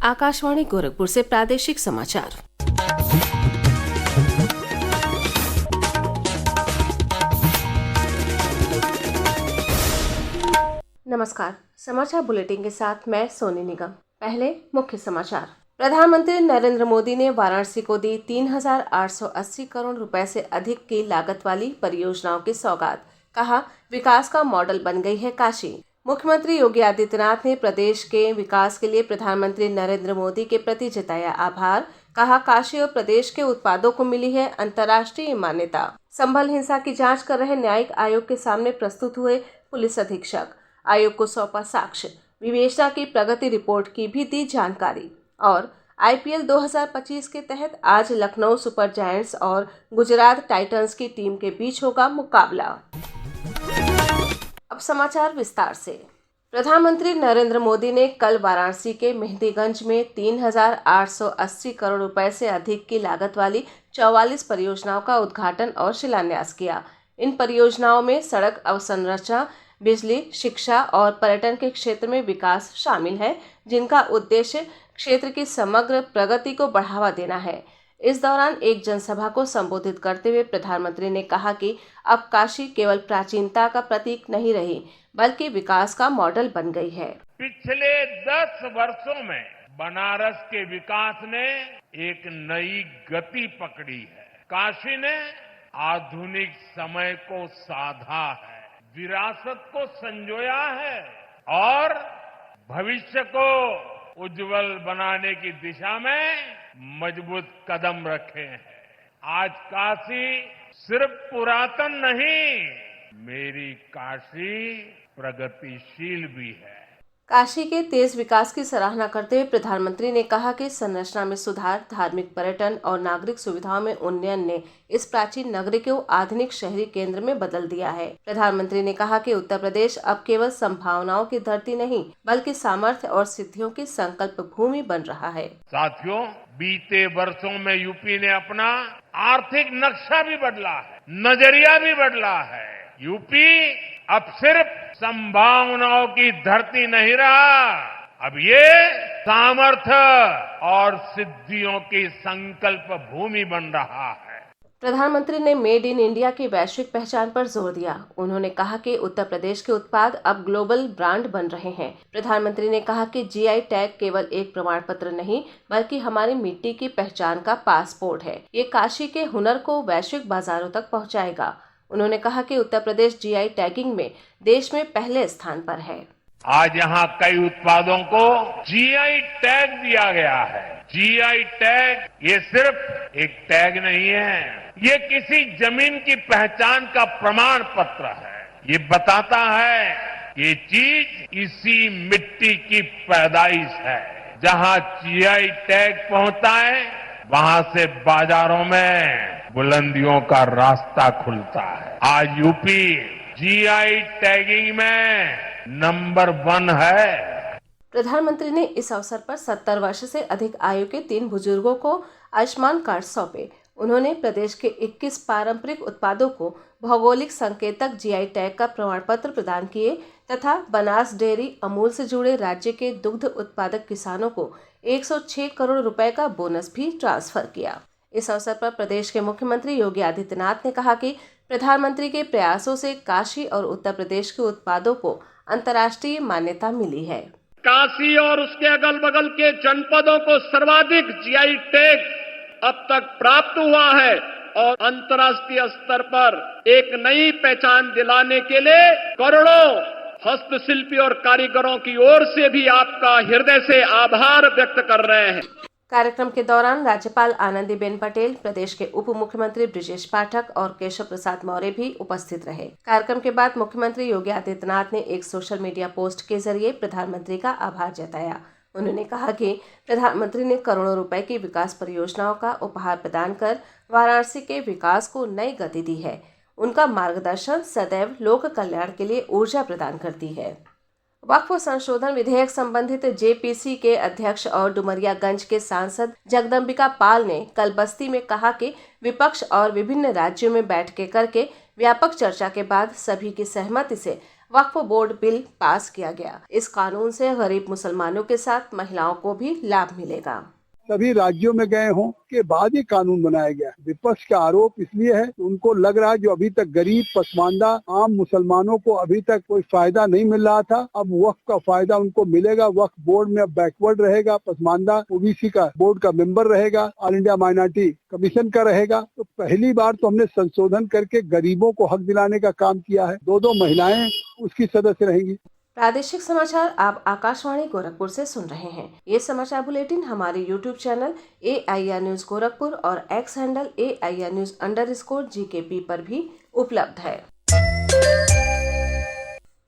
आकाशवाणी गोरखपुर से प्रादेशिक समाचार। नमस्कार, समाचार बुलेटिन के साथ मैं सोनी निगम। पहले मुख्य समाचार। प्रधानमंत्री नरेंद्र मोदी ने वाराणसी को दी 3,880 करोड़ रुपए से अधिक की लागत वाली परियोजनाओं की सौगात। कहा, विकास का मॉडल बन गई है काशी। मुख्यमंत्री योगी आदित्यनाथ ने प्रदेश के विकास के लिए प्रधानमंत्री नरेंद्र मोदी के प्रति जताया आभार। कहा, काशी और प्रदेश के उत्पादों को मिली है अंतर्राष्ट्रीय मान्यता। संभल हिंसा की जांच कर रहे न्यायिक आयोग के सामने प्रस्तुत हुए पुलिस अधीक्षक। आयोग को सौंपा साक्ष्य। विवेचना की प्रगति रिपोर्ट की भी दी जानकारी। और IPL 2025 के तहत आज लखनऊ सुपर जायंट्स और गुजरात टाइटंस की टीम के बीच होगा मुकाबला। अब समाचार विस्तार से। प्रधानमंत्री नरेंद्र मोदी ने कल वाराणसी के मेहंदीगंज में 3,880 करोड़ रुपए से अधिक की लागत वाली 44 परियोजनाओं का उद्घाटन और शिलान्यास किया। इन परियोजनाओं में सड़क अवसंरचना, बिजली, शिक्षा और पर्यटन के क्षेत्र में विकास शामिल है, जिनका उद्देश्य क्षेत्र की समग्र प्रगति को बढ़ावा देना है। इस दौरान एक जनसभा को संबोधित करते हुए प्रधानमंत्री ने कहा कि अब काशी केवल प्राचीनता का प्रतीक नहीं रही, बल्कि विकास का मॉडल बन गई है। पिछले 10 वर्षों में बनारस के विकास ने एक नई गति पकड़ी है। काशी ने आधुनिक समय को साधा है, विरासत को संजोया है और भविष्य को उज्जवल बनाने की दिशा में मजबूत कदम रखे हैं। आज काशी सिर्फ पुरातन नहीं, मेरी काशी प्रगतिशील भी है। काशी के तेज विकास की सराहना करते हुए प्रधानमंत्री ने कहा कि संरचना में सुधार, धार्मिक पर्यटन और नागरिक सुविधाओं में उन्नयन ने इस प्राचीन नगरी को आधुनिक शहरी केंद्र में बदल दिया है। प्रधानमंत्री ने कहा कि उत्तर प्रदेश अब केवल संभावनाओं की धरती नहीं, बल्कि सामर्थ्य और सिद्धियों की संकल्प भूमि बन रहा है। साथियों, बीते वर्षों में यूपी ने अपना आर्थिक नक्शा भी बदला है, नजरिया भी बदला है। यूपी अब सिर्फ संभावनाओं की धरती नहीं रहा, अब ये सामर्थ्य और सिद्धियों की संकल्प भूमि बन रहा है। प्रधानमंत्री ने मेड इन इंडिया की वैश्विक पहचान पर जोर दिया। उन्होंने कहा कि उत्तर प्रदेश के उत्पाद अब ग्लोबल ब्रांड बन रहे हैं। प्रधानमंत्री ने कहा कि GI टैग केवल एक प्रमाण पत्र नहीं, बल्कि हमारी मिट्टी की पहचान का पासपोर्ट है। ये काशी के हुनर को वैश्विक बाजारों तक पहुंचाएगा। उन्होंने कहा कि उत्तर प्रदेश GI टैगिंग में देश में पहले स्थान पर है। आज यहाँ कई उत्पादों को GI टैग दिया गया है। GI टैग ये सिर्फ एक टैग नहीं है, ये किसी जमीन की पहचान का प्रमाण पत्र है। ये बताता है ये चीज इसी मिट्टी की पैदाइश है। जहाँ GI टैग पहुंचता है, वहां से बाजारों में बुलंदियों का रास्ता खुलता है। आज यूपी GI टैगिंग में नंबर 1 है। प्रधानमंत्री ने इस अवसर पर 70 वर्ष से अधिक आयु के 3 बुजुर्गों को आयुष्मान कार्ड सौंपे। उन्होंने प्रदेश के 21 पारंपरिक उत्पादों को भौगोलिक संकेतक GI टैग का प्रमाण पत्र प्रदान किए तथा बनास डेयरी, अमूल से जुड़े राज्य के दुग्ध उत्पादक किसानों को 106 करोड़ रुपए का बोनस भी ट्रांसफर किया। इस अवसर पर प्रदेश के मुख्यमंत्री योगी आदित्यनाथ ने कहा कि प्रधानमंत्री के प्रयासों से काशी और उत्तर प्रदेश के उत्पादों को अंतर्राष्ट्रीय मान्यता मिली है। काशी और उसके अगल बगल के जनपदों को सर्वाधिक GI टैग अब तक प्राप्त हुआ है और अंतर्राष्ट्रीय स्तर पर एक नई पहचान दिलाने के लिए करोड़ों हस्तशिल्पी और कारीगरों की ओर से भी आपका हृदय से आभार व्यक्त कर रहे हैं। कार्यक्रम के दौरान राज्यपाल आनंदीबेन पटेल, प्रदेश के उप मुख्यमंत्री ब्रिजेश पाठक और केशव प्रसाद मौर्य भी उपस्थित रहे। कार्यक्रम के बाद मुख्यमंत्री योगी आदित्यनाथ ने एक सोशल मीडिया पोस्ट के जरिए प्रधानमंत्री का आभार जताया। उन्होंने कहा कि प्रधानमंत्री ने करोड़ों रुपए की विकास परियोजनाओं का उपहार प्रदान कर वाराणसी के विकास को नई गति दी है। उनका मार्गदर्शन सदैव लोक कल्याण के लिए ऊर्जा प्रदान करती है। वक्फ संशोधन विधेयक संबंधित JPC के अध्यक्ष और डुमरियागंज के सांसद जगदम्बिका पाल ने कल बस्ती में कहा कि विपक्ष और विभिन्न राज्यों में बैठकें करके व्यापक चर्चा के बाद सभी की सहमति से वक्फ बोर्ड बिल पास किया गया। इस कानून से गरीब मुसलमानों के साथ महिलाओं को भी लाभ मिलेगा। सभी राज्यों में गए हों के बाद ये कानून बनाया गया। विपक्ष का आरोप इसलिए है कि उनको लग रहा है जो अभी तक गरीब पसमानदा आम मुसलमानों को अभी तक कोई फायदा नहीं मिल रहा था, अब वक्फ का फायदा उनको मिलेगा। वक्फ बोर्ड में अब बैकवर्ड रहेगा, पसमानदा ओबीसी का बोर्ड का मेंबर रहेगा, ऑल इंडिया माइनॉरिटी कमीशन का रहेगा। तो पहली बार तो हमने संशोधन करके गरीबों को हक दिलाने का काम किया है। 2 महिलाएं उसकी सदस्य रहेंगी। प्रादेशिक समाचार आप आकाशवाणी गोरखपुर से सुन रहे हैं। ये समाचार बुलेटिन हमारे YouTube channel AIR news Gorakhpur और X हैंडल AIR न्यूज_GKP पर भी उपलब्ध है।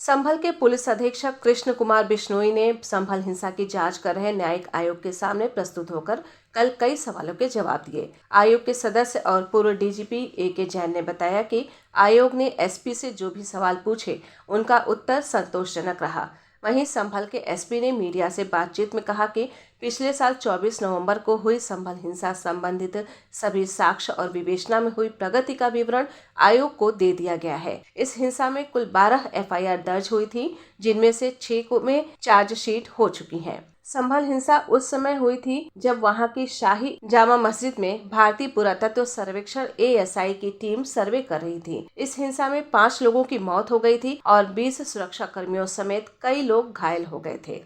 संभल के पुलिस अधीक्षक कृष्ण कुमार बिश्नोई ने संभल हिंसा की जांच कर रहे न्यायिक आयोग के सामने प्रस्तुत होकर कल कई सवालों के जवाब दिए। आयोग के सदस्य और पूर्व DGP AK जैन ने बताया कि आयोग ने SP से जो भी सवाल पूछे उनका उत्तर संतोषजनक रहा। वहीं संभल के SP ने मीडिया से बातचीत में कहा कि पिछले साल 24 नवंबर को हुई संभल हिंसा संबंधित सभी साक्ष्य और विवेचना में हुई प्रगति का विवरण आयोग को दे दिया गया है। इस हिंसा में कुल 12 FIR दर्ज हुई थी, जिनमें से 6 में चार्जशीट हो चुकी है। संभल हिंसा उस समय हुई थी जब वहां की शाही जामा मस्जिद में भारतीय पुरातत्व सर्वेक्षण ASI की टीम सर्वे कर रही थी। इस हिंसा में 5 लोगों की मौत हो गई थी और 20 सुरक्षा कर्मियों समेत कई लोग घायल हो गए थे।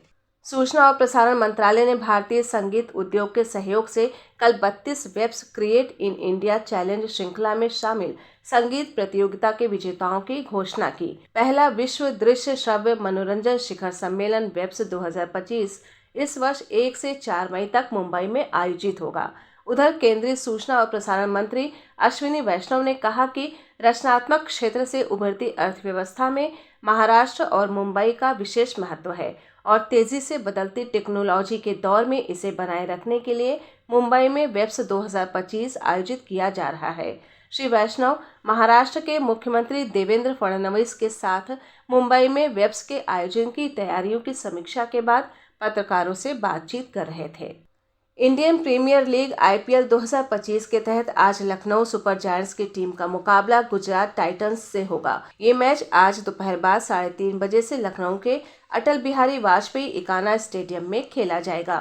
सूचना और प्रसारण मंत्रालय ने भारतीय संगीत उद्योग के सहयोग से कल 32 waves create in India challenge श्रृंखला में शामिल संगीत प्रतियोगिता के विजेताओं की घोषणा की। पहला विश्व दृश्य श्रव्य मनोरंजन शिखर सम्मेलन वेब्स 2025 इस वर्ष 1 से 4 मई तक मुंबई में आयोजित होगा। उधर केंद्रीय सूचना और प्रसारण मंत्री अश्विनी वैष्णव ने कहा कि रचनात्मक क्षेत्र से उभरती अर्थव्यवस्था में महाराष्ट्र और मुंबई का विशेष महत्व है और तेजी से बदलती टेक्नोलॉजी के दौर में इसे बनाए रखने के लिए मुंबई में वेब्स 2025 आयोजित किया जा रहा है। श्री वैष्णव महाराष्ट्र के मुख्यमंत्री देवेंद्र फडणवीस के साथ मुंबई में वेब्स के आयोजन की तैयारियों की समीक्षा के बाद पत्रकारों से बातचीत कर रहे थे। इंडियन प्रीमियर लीग IPL 2025 के तहत आज लखनऊ सुपर जायंट्स की टीम का मुकाबला गुजरात टाइटंस से होगा। ये मैच आज दोपहर बाद 3:30 बजे से लखनऊ के अटल बिहारी वाजपेयी इकाना स्टेडियम में खेला जाएगा।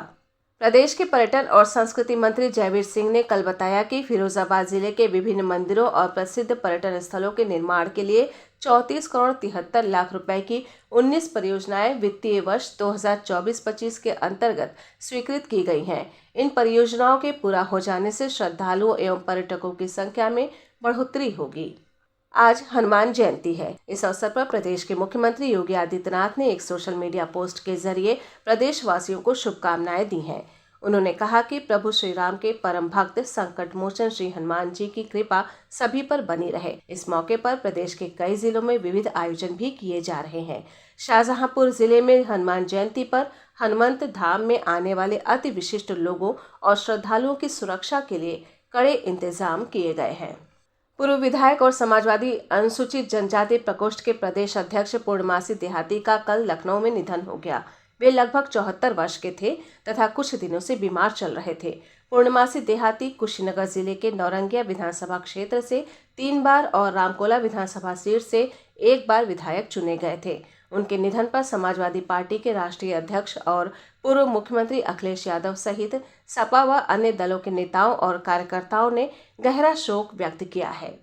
प्रदेश के पर्यटन और संस्कृति मंत्री जयवीर सिंह ने कल बताया कि फिरोजाबाद जिले के विभिन्न मंदिरों और प्रसिद्ध पर्यटन स्थलों के निर्माण के लिए 34 करोड़ 73 लाख रुपए की 19 परियोजनाएं वित्तीय वर्ष 2024-25 के अंतर्गत स्वीकृत की गई हैं। इन परियोजनाओं के पूरा हो जाने से श्रद्धालुओं एवं पर्यटकों की संख्या में बढ़ोतरी होगी। आज हनुमान जयंती है। इस अवसर पर प्रदेश के मुख्यमंत्री योगी आदित्यनाथ ने एक सोशल मीडिया पोस्ट के जरिए प्रदेश वासियों को शुभकामनाएं दी हैं। उन्होंने कहा कि प्रभु श्री राम के परम भक्त संकट मोचन श्री हनुमान जी की कृपा सभी पर बनी रहे। इस मौके पर प्रदेश के कई जिलों में विविध आयोजन भी किए जा रहे हैं। शाहजहांपुर जिले में हनुमान जयंती पर हनुमंत धाम में आने वाले अति विशिष्ट लोगों और श्रद्धालुओं की सुरक्षा के लिए कड़े इंतजाम किए गए हैं। पूर्व विधायक और समाजवादी अनुसूचित जनजाति प्रकोष्ठ के प्रदेश अध्यक्ष पूर्णमासी देहाती का कल लखनऊ में निधन हो गया। वे लगभग 74 वर्ष के थे तथा कुछ दिनों से बीमार चल रहे थे। पूर्णमासी देहाती कुशीनगर जिले के नौरंगिया विधानसभा क्षेत्र से 3 बार और रामकोला विधानसभा सीट से 1 बार विधायक चुने गए थे। उनके निधन पर समाजवादी पार्टी के राष्ट्रीय अध्यक्ष और पूर्व मुख्यमंत्री अखिलेश यादव सहित सपा व अन्य दलों के नेताओं और कार्यकर्ताओं ने गहरा शोक व्यक्त किया है।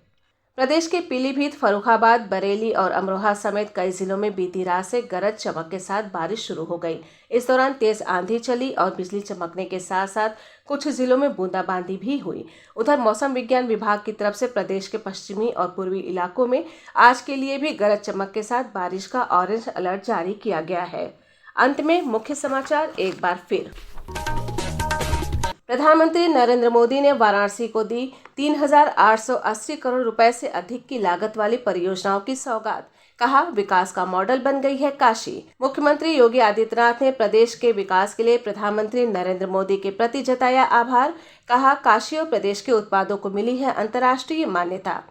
प्रदेश के पीलीभीत, फर्रुखाबाद, बरेली और अमरोहा समेत कई जिलों में बीती रात से गरज चमक के साथ बारिश शुरू हो गई। इस दौरान तेज आंधी चली और बिजली चमकने के साथ साथ कुछ जिलों में बूंदाबांदी भी हुई। उधर मौसम विज्ञान विभाग की तरफ से प्रदेश के पश्चिमी और पूर्वी इलाकों में आज के लिए भी गरज चमक के साथ बारिश का ऑरेंज अलर्ट जारी किया गया है। अंत में मुख्य समाचार एक बार फिर। प्रधानमंत्री नरेंद्र मोदी ने वाराणसी को दी 3,880 करोड़ रुपए से अधिक की लागत वाली परियोजनाओं की सौगात। कहा, विकास का मॉडल बन गई है काशी। मुख्यमंत्री योगी आदित्यनाथ ने प्रदेश के विकास के लिए प्रधानमंत्री नरेंद्र मोदी के प्रति जताया आभार। कहा, काशी और प्रदेश के उत्पादों को मिली है अंतर्राष्ट्रीय मान्यता।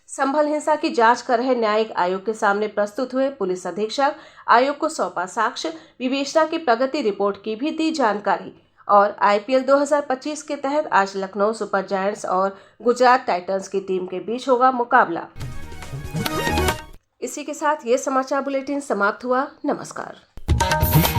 संभल हिंसा की जांच कर रहे न्यायिक आयोग के सामने प्रस्तुत हुए पुलिस अधीक्षक, आयोग को सौंपा साक्ष्य, विवेचना की प्रगति रिपोर्ट की भी दी जानकारी। और IPL 2025 के तहत आज लखनऊ सुपर जायंट्स और गुजरात टाइटंस की टीम के बीच होगा मुकाबला। इसी के साथ ये समाचार बुलेटिन समाप्त हुआ। नमस्कार।